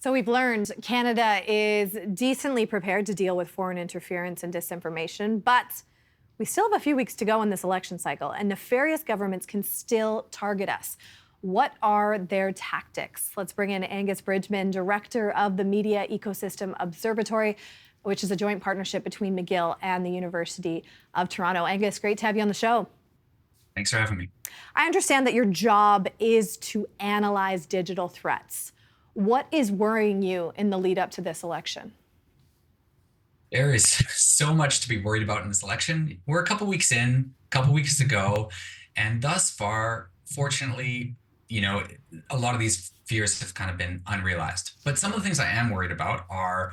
So we've learned Canada is decently prepared to deal with foreign interference and disinformation, but we still have a few weeks to go in this election cycle, and nefarious governments can still target us. What are their tactics? Let's bring in Angus Bridgman, director of the Media Ecosystem Observatory, which is a joint partnership between McGill and the University of Toronto. Angus, great to have you on the show. Thanks for having me. I understand that your job is to analyze digital threats. What is worrying you in the lead up to this election? There is so much to be worried about in this election. We're a couple weeks in, a couple weeks to go, and thus far, fortunately, a lot of these fears have kind of been unrealized. But some of the things I am worried about are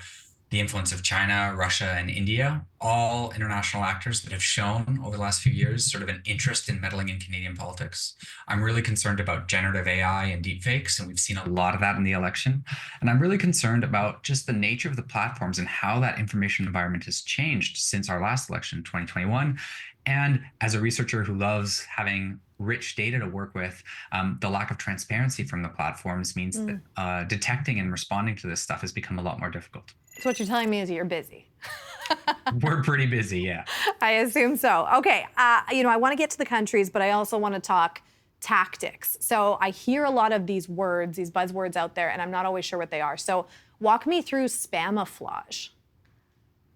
the influence of China, Russia, and India, all international actors that have shown over the last few years sort of an interest in meddling in Canadian politics. I'm really concerned about generative AI and deepfakes, and we've seen a lot of that in the election. And I'm really concerned about just the nature of the platforms and how that information environment has changed since our last election, 2021. And as a researcher who loves having rich data to work with, the lack of transparency from the platforms means that detecting and responding to this stuff has become a lot more difficult. So what you're telling me is that you're busy. We're pretty busy, yeah. I assume so. Okay, I want to get to the countries, but I also want to talk tactics. So I hear a lot of these words, these buzzwords out there, and I'm not always sure what they are. So walk me through spamiflage.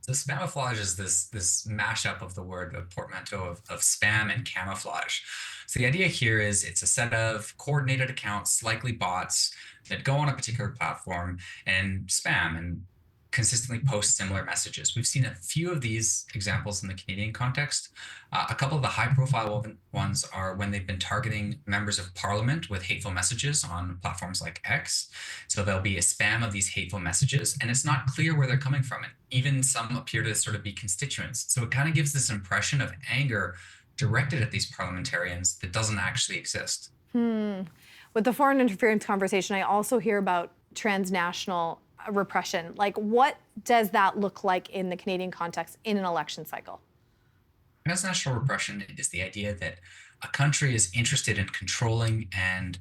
So spamiflage is this mashup of the word, a portmanteau of spam and camouflage. So the idea here is it's a set of coordinated accounts, likely bots, that go on a particular platform and spam and consistently post similar messages. We've seen a few of these examples in the Canadian context. A couple of the high-profile ones are when they've been targeting members of parliament with hateful messages on platforms like X. So there'll be a spam of these hateful messages, and it's not clear where they're coming from. And even some appear to sort of be constituents. So it kind of gives this impression of anger directed at these parliamentarians that doesn't actually exist. With the foreign interference conversation, I also hear about transnational repression. Like, what does that look like in the Canadian context in an election cycle? Transnational repression is the idea that a country is interested in controlling and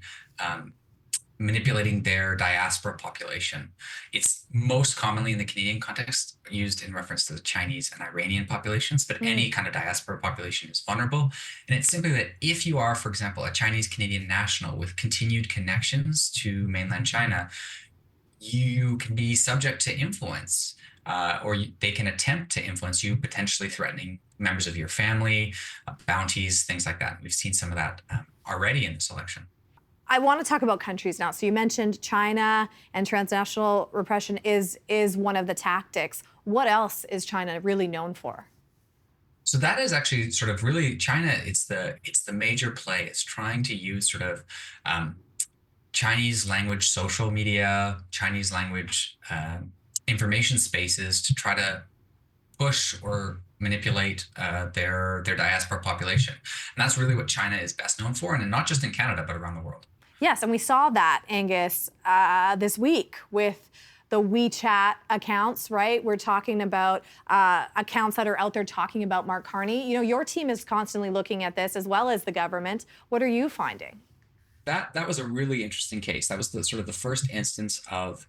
manipulating their diaspora population. It's most commonly in the Canadian context used in reference to the Chinese and Iranian populations, but any kind of diaspora population is vulnerable. And it's simply that if you are, for example, a Chinese Canadian national with continued connections to mainland China, you can be subject to influence, or they can attempt to influence you, potentially threatening members of your family, bounties, things like that. We've seen some of that already in this election. I want to talk about countries now. So you mentioned China, and transnational repression is one of the tactics. What else is China really known for? So that is actually sort of really China. It's the major play. It's trying to use sort of Chinese language social media, Chinese language information spaces to try to push or manipulate their diaspora population. And that's really what China is best known for, and not just in Canada, but around the world. Yes, and we saw that, Angus, this week with the WeChat accounts, right? We're talking about accounts that are out there talking about Mark Carney. You know, your team is constantly looking at this, as well as the government. What are you finding? That was a really interesting case. That was the sort of the first instance of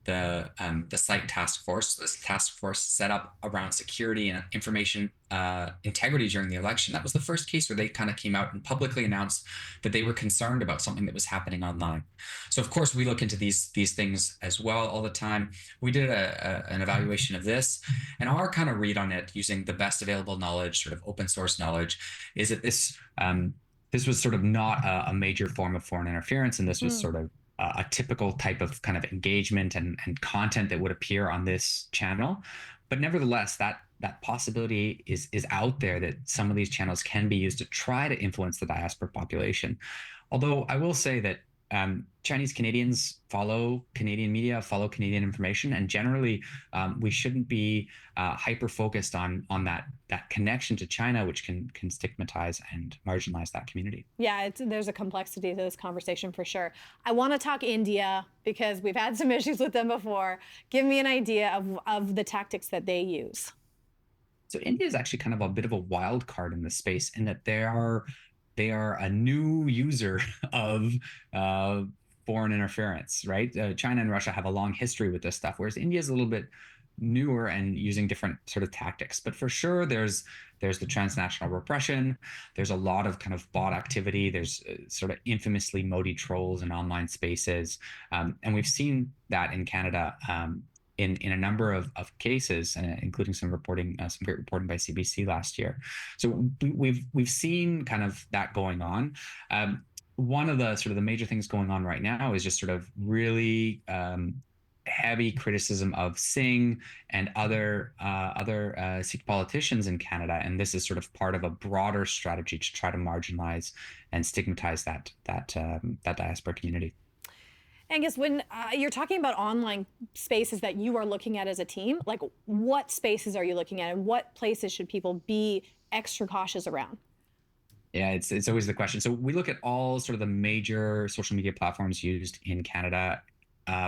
the site task force. This task force set up around security and information integrity during the election. That was the first case where they kind of came out and publicly announced that they were concerned about something that was happening online. So of course we look into these things as well all the time. We did an evaluation of this, and our kind of read on it, using the best available knowledge, sort of open source knowledge, is that this was sort of not a major form of foreign interference, and this was sort of a typical type of kind of engagement and content that would appear on this channel. But nevertheless, that possibility is out there, that some of these channels can be used to try to influence the diaspora population. Although I will say that Chinese Canadians follow Canadian media, follow Canadian information, and generally we shouldn't be hyper focused on that connection to China, which can stigmatize and marginalize that community. Yeah, there's a complexity to this conversation for sure. I want to talk India because we've had some issues with them before. Give me an idea of the tactics that they use. So India is actually kind of a bit of a wild card in this space, in that they are a new user of foreign interference, right? China and Russia have a long history with this stuff, whereas India is a little bit newer and using different sort of tactics. But for sure, there's the transnational repression. There's a lot of kind of bot activity. There's sort of infamously Modi trolls in online spaces, and we've seen that in Canada. In a number of cases, including some great reporting by CBC last year. So we've seen kind of that going on. One of the sort of the major things going on right now is just sort of really heavy criticism of Singh and other Sikh politicians in Canada, and this is sort of part of a broader strategy to try to marginalize and stigmatize that diaspora community. Angus, when you're talking about online spaces that you are looking at as a team, like what spaces are you looking at, and what places should people be extra cautious around? Yeah, it's always the question. So we look at all sort of the major social media platforms used in Canada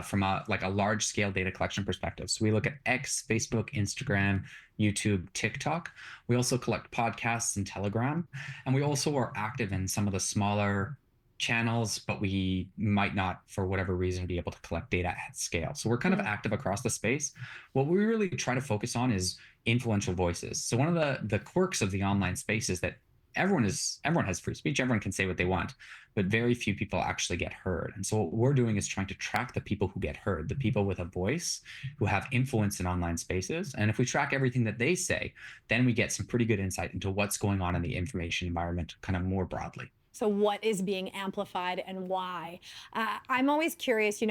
from a large scale data collection perspective. So we look at X, Facebook, Instagram, YouTube, TikTok. We also collect podcasts and Telegram, and we also are active in some of the smaller channels, but we might not, for whatever reason, be able to collect data at scale. So we're kind of active across the space. What we really try to focus on is influential voices. So one of the quirks of the online space is that everyone has free speech. Everyone can say what they want, but very few people actually get heard. And so what we're doing is trying to track the people who get heard, the people with a voice who have influence in online spaces. And if we track everything that they say, then we get some pretty good insight into what's going on in the information environment kind of more broadly. So what is being amplified and why? I'm always curious,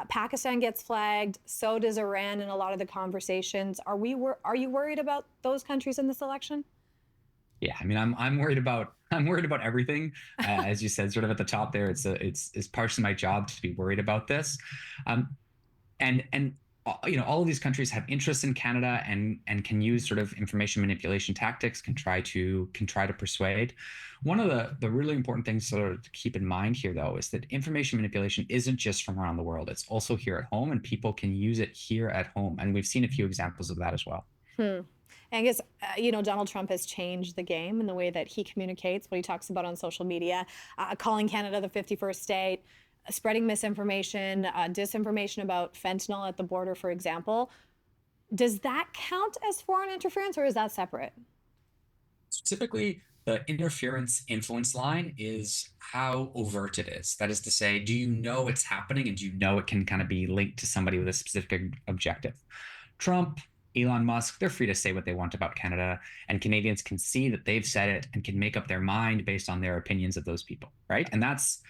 Pakistan gets flagged, so does Iran in a lot of the conversations. Are you worried about those countries in this election? Yeah, I mean, I'm worried about everything. As you said, sort of at the top there, it's partially my job to be worried about this, and all of these countries have interests in Canada and can use sort of information manipulation tactics, can try to persuade. One of the really important things sort of to keep in mind here, though, is that information manipulation isn't just from around the world. It's also here at home, and people can use it here at home. And we've seen a few examples of that as well. Angus, Donald Trump has changed the game in the way that he communicates, what he talks about on social media, calling Canada the 51st state, spreading misinformation, disinformation about fentanyl at the border, for example. Does that count as foreign interference, or is that separate? Specifically, the interference influence line is how overt it is. That is to say, do you know it's happening, and do you know it can kind of be linked to somebody with a specific objective? Trump, Elon Musk, they're free to say what they want about Canada, and Canadians can see that they've said it and can make up their mind based on their opinions of those people, right? And that's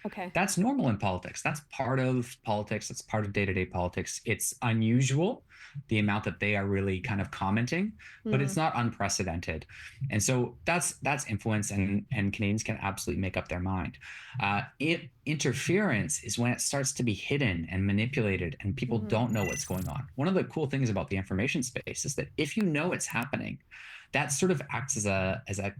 normal in politics. That's part of politics. That's part of day-to-day politics. It's unusual, the amount that they are really kind of commenting, but it's not unprecedented. And so that's influence, and Canadians can absolutely make up their mind. Interference is when it starts to be hidden and manipulated and people don't know what's going on. One of the cool things about the information space is that if you know it's happening, that sort of acts as a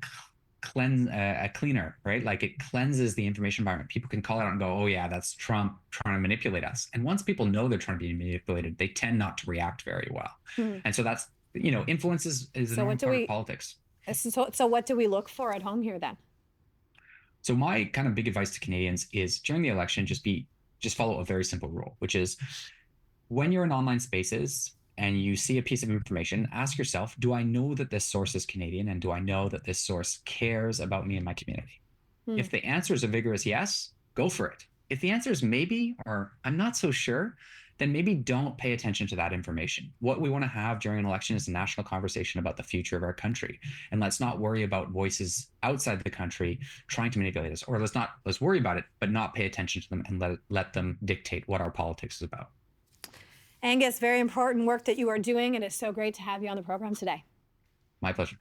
cleaner, right? Like it cleanses the information environment. People can call it out and go, oh yeah, that's Trump trying to manipulate us. And once people know they're trying to be manipulated, they tend not to react very well. And so that's, influence is an important part of politics. So what do we look for at home here then? So my kind of big advice to Canadians is during the election, just follow a very simple rule, which is when you're in online spaces and you see a piece of information, ask yourself, do I know that this source is Canadian, and do I know that this source cares about me and my community? If the answer is a vigorous yes, go for it. If the answer is maybe, or I'm not so sure, then maybe don't pay attention to that information. What we want to have during an election is a national conversation about the future of our country. And let's not worry about voices outside the country trying to manipulate us, or let's worry about it, but not pay attention to them and let them dictate what our politics is about. Angus, very important work that you are doing. It is so great to have you on the program today. My pleasure.